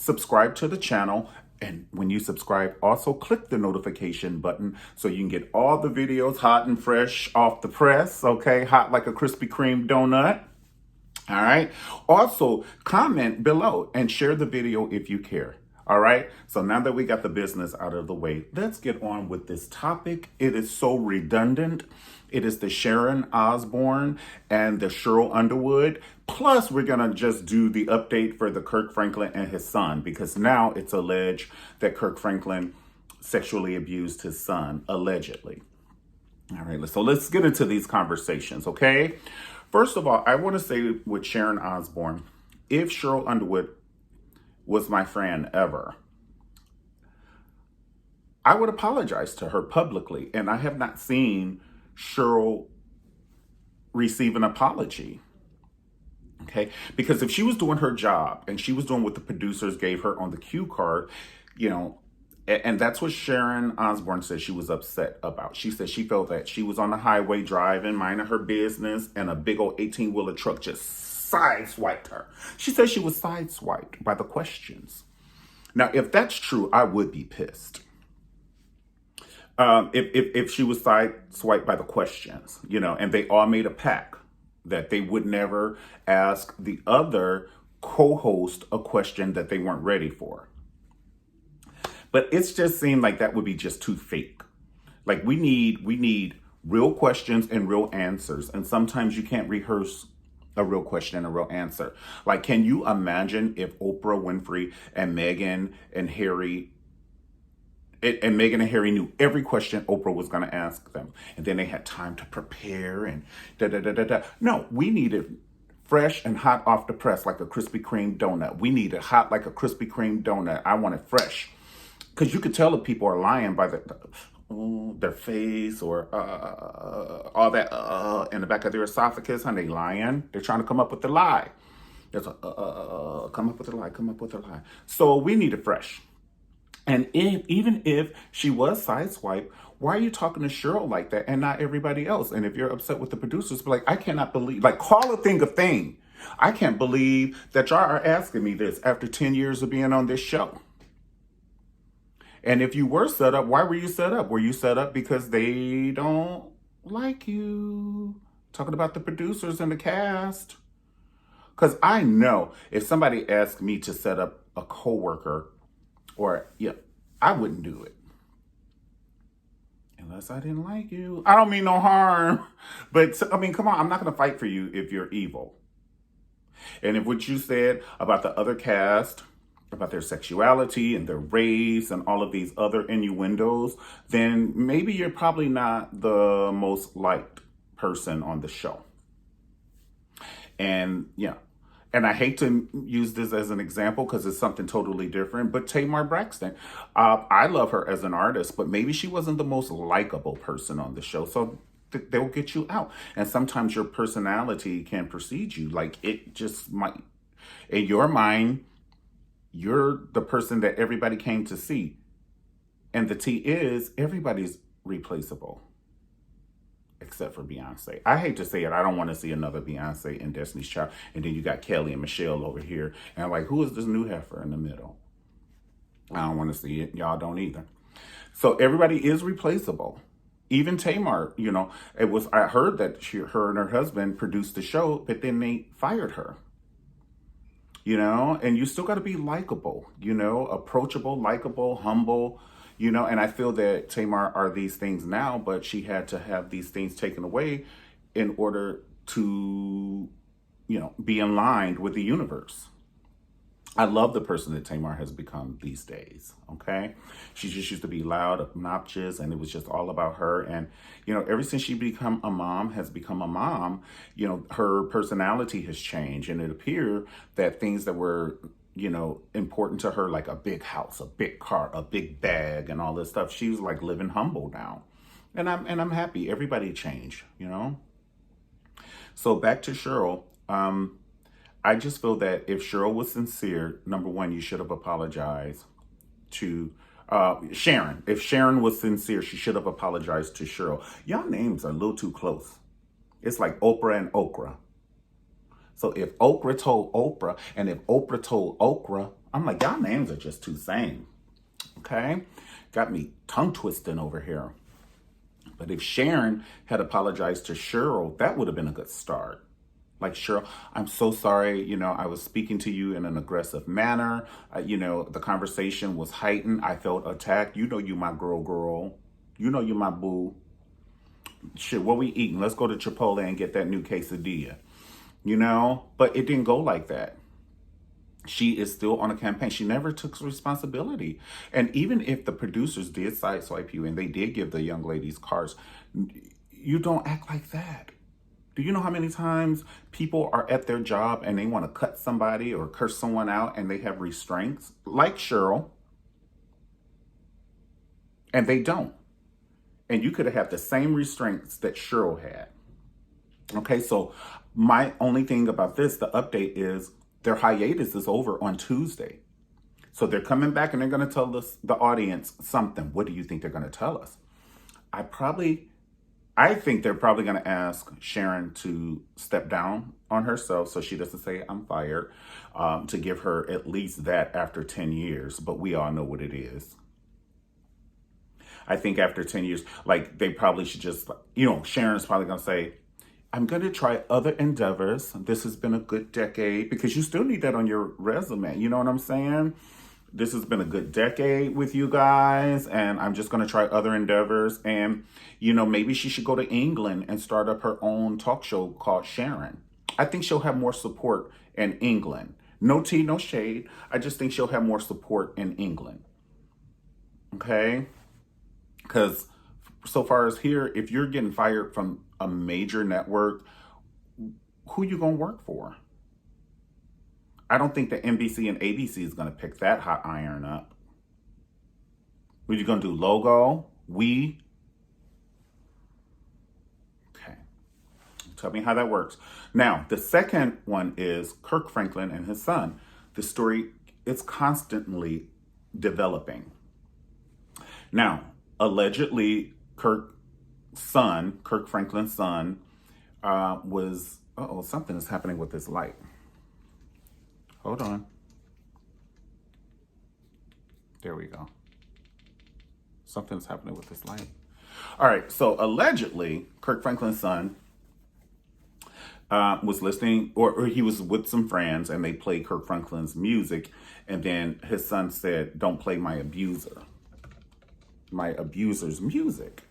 subscribe to the channel. And when you subscribe, also click the notification button so you can get all the videos hot and fresh off the press, okay? Hot like a Krispy Kreme donut. All right. Also, comment below and share the video if you care. All right. So now that we got the business out of the way, let's get on with this topic. It is so redundant. It is the Sharon Osborne and the Sheryl Underwood. Plus, we're going to just do the update for the Kirk Franklin and his son, because now it's alleged that Kirk Franklin sexually abused his son, allegedly. All right, so let's get into these conversations, okay? First of all, I want to say with Sharon Osborne, if Sheryl Underwood was my friend ever, I would apologize to her publicly. And I have not seen Sheryl receive an apology, okay? Because if she was doing her job and she was doing what the producers gave her on the cue card, and that's what Sharon Osborne said she was upset about. She said she felt that she was on the highway driving, minding her business, and a big old 18-wheeler truck just sideswiped her. She said she was sideswiped by the questions. Now, if that's true, I would be pissed. If she was sideswiped by the questions, and they all made a pact that they would never ask the other co-host a question that they weren't ready for. But it's just seemed like that would be just too fake. Like we need real questions and real answers. And sometimes you can't rehearse a real question and a real answer. Like, can you imagine if Oprah Winfrey and Meghan and Harry knew every question Oprah was going to ask them, and then they had time to prepare and da-da-da-da-da. No, we need it fresh and hot off the press like a Krispy Kreme donut. We need it hot like a Krispy Kreme donut. I want it fresh. Because you could tell if people are lying by their face or all that in the back of their esophagus, and they lying. They're trying to come up with the lie. There's come up with a lie, come up with a lie. So we need it fresh. And even if she was sideswiped, why are you talking to Sheryl like that and not everybody else? And if you're upset with the producers, be like, I cannot believe, like, call a thing a thing. I can't believe that y'all are asking me this after 10 years of being on this show. And if you were set up, why were you set up? Were you set up because they don't like you? Talking about the producers and the cast. Because I know if somebody asked me to set up a coworker, I wouldn't do it. Unless I didn't like you. I don't mean no harm. But, I mean, come on. I'm not going to fight for you if you're evil. And if what you said about the other cast, about their sexuality and their race and all of these other innuendos, then maybe you're probably not the most liked person on the show. And and I hate to use this as an example because it's something totally different, but Tamar Braxton, I love her as an artist, but maybe she wasn't the most likable person on the show. So they'll get you out. And sometimes your personality can precede you. Like it just might, in your mind, you're the person that everybody came to see. And the T is everybody's replaceable. Except for Beyonce. I hate to say it. I don't want to see another Beyonce and Destiny's Child. And then you got Kelly and Michelle over here. And I'm like, who is this new heifer in the middle? I don't want to see it. Y'all don't either. So everybody is replaceable. Even Tamar, I heard that her and her husband produced the show, but then they fired her. And you still got to be likable, approachable, likable, humble, and I feel that Tamar are these things now, but she had to have these things taken away in order to, be in line with the universe. I love the person that Tamar has become these days, okay? She just used to be loud, obnoxious, and it was just all about her. And, ever since she become a mom, her personality has changed. And it appeared that things that were, important to her, like a big house, a big car, a big bag, and all this stuff, she was like living humble now. And I'm happy. Everybody changed, So back to Sheryl. I just feel that if Sheryl was sincere, number one, you should have apologized to Sharon. If Sharon was sincere, she should have apologized to Sheryl. Y'all names are a little too close. It's like Oprah and Okra. So if Oprah told Oprah, and if Oprah told Okra, I'm like, y'all names are just too same. Okay? Got me tongue twisting over here. But if Sharon had apologized to Cheryl, that would have been a good start. Like, Cheryl, I'm so sorry. I was speaking to you in an aggressive manner. The conversation was heightened. I felt attacked. You my girl. You my boo. Shit, what we eating? Let's go to Chipotle and get that new quesadilla. But it didn't go like that. She is still on a campaign. She never took responsibility. And even if the producers did sideswipe you and they did give the young ladies cars, you don't act like that. Do you know how many times people are at their job and they want to cut somebody or curse someone out and they have restraints, like Cheryl, and they don't? And you could have had the same restraints that Cheryl had. Okay, so my only thing about this, the update is their hiatus is over on Tuesday. So they're coming back and they're going to tell the audience something. What do you think they're going to tell us? I think they're probably going to ask Sharon to step down on herself so she doesn't say, I'm fired, to give her at least that after 10 years. But we all know what it is. I think after 10 years, like, they probably should just, Sharon's probably going to say, I'm going to try other endeavors. This has been a good decade, because you still need that on your resume. You know what I'm saying? This has been a good decade with you guys, and I'm just going to try other endeavors. And, maybe she should go to England and start up her own talk show called Sharon. I think she'll have more support in England. No tea, no shade. I just think she'll have more support in England. Okay? Because so far as here, if you're getting fired from a major network, who you going to work for? I don't think that NBC and ABC is going to pick that hot iron up. What you going to do, Logo? We? Okay. Tell me how that works. Now, the second one is Kirk Franklin and his son. The story is constantly developing. Now, allegedly, Kirk Franklin's son, was... Uh-oh, something is happening with this light. Hold on. There we go. Something's happening with this light. All right, so allegedly, Kirk Franklin's son was listening, or he was with some friends, and they played Kirk Franklin's music, and then his son said, don't play my abuser's music.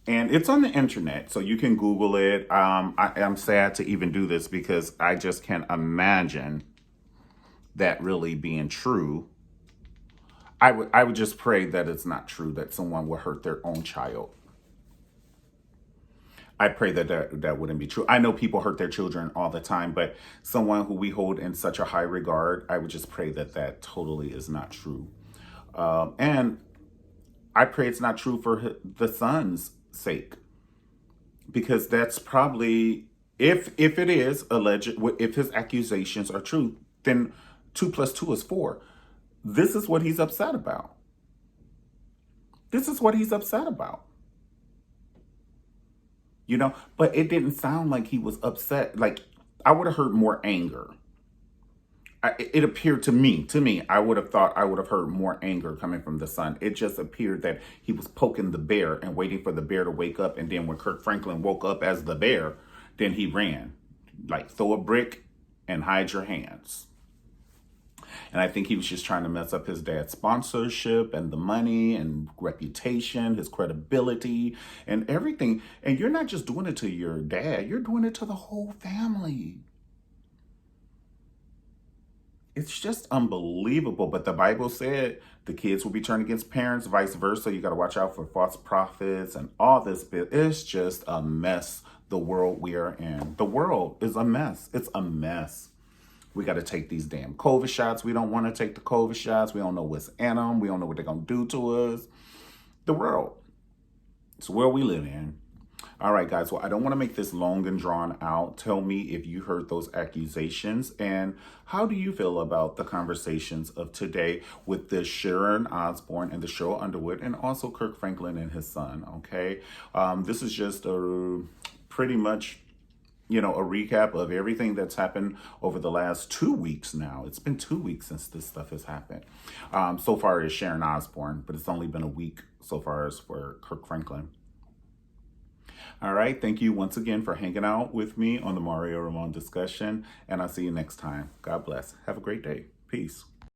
And it's on the internet, so you can Google it. I'm sad to even do this because I just can't imagine that really being true. I would just pray that it's not true, that someone would hurt their own child. I pray that wouldn't be true. I know people hurt their children all the time, but someone who we hold in such a high regard, I would just pray that totally is not true. And I pray it's not true for the son's sake, because that's probably, if it is alleged, if his accusations are true, then 2 + 2 is 4. This is what he's upset about. But it didn't sound like he was upset. Like, I would have heard more anger. It appeared to me, I would have heard more anger coming from the son. It just appeared that he was poking the bear and waiting for the bear to wake up. And then when Kirk Franklin woke up as the bear, then he ran. Like, throw a brick and hide your hands. And I think he was just trying to mess up his dad's sponsorship and the money and reputation, his credibility and everything. And you're not just doing it to your dad, you're doing it to the whole family. It's just unbelievable. But the Bible said the kids will be turned against parents, vice versa. You got to watch out for false prophets and all this bit. It's just a mess, the world we are in. The world is a mess. It's a mess. We got to take these damn COVID shots. We don't want to take the COVID shots. We don't know what's in them. We don't know what they're going to do to us. The world. It's where we live in. All right, guys. Well, I don't want to make this long and drawn out. Tell me if you heard those accusations and how do you feel about the conversations of today with the Sharon Osborne and the Sheryl Underwood, and also Kirk Franklin and his son. Okay, this is just a pretty much, a recap of everything that's happened over the last 2 weeks now. It's been 2 weeks since this stuff has happened. So far as Sharon Osborne, but it's only been a week so far as for Kirk Franklin. All right. Thank you once again for hanging out with me on the Mario Ramon discussion. And I'll see you next time. God bless. Have a great day. Peace.